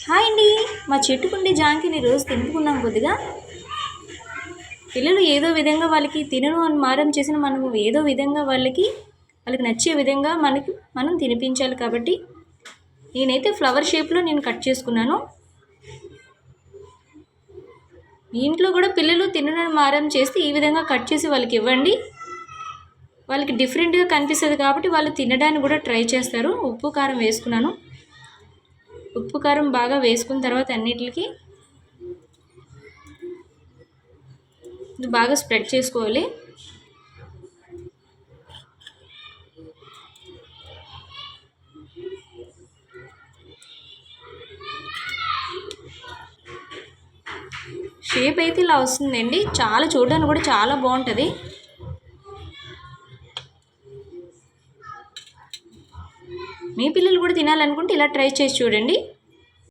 Hi అండి, మా చెట్టుకుండి జాంకిని రోజు తినుకున్నాం కొద్దిగా. పిల్లలు ఏదో విధంగా వాళ్ళకి తినను అని మారం చేసిన మనము ఏదో విధంగా వాళ్ళకి నచ్చే విధంగా మనం తినిపించాలి. కాబట్టి నేనైతే ఫ్లవర్ షేప్లో కట్ చేసుకున్నాను. మీ ఇంట్లో కూడా పిల్లలు తినను మారం చేస్తే ఈ విధంగా కట్ చేసి వాళ్ళకి ఇవ్వండి. వాళ్ళకి డిఫరెంట్గా కనిపిస్తుంది కాబట్టి వాళ్ళు తినడానికి కూడా ట్రై చేస్తారు. ఉప్పు కారం వేసుకున్నాను. ఉప్పు కారం బాగా వేసుకున్న తర్వాత అన్నిటికి ఇది బాగా స్ప్రెడ్ చేసుకోవాలి. షేప్ అయితే ఇలా వస్తుందండి. చాలా చూడడానికి కూడా చాలా బాగుంటుంది. మీ పిల్లలు కూడా తినాలనుకుంటే ఇలా ట్రై చేసి చూడండి.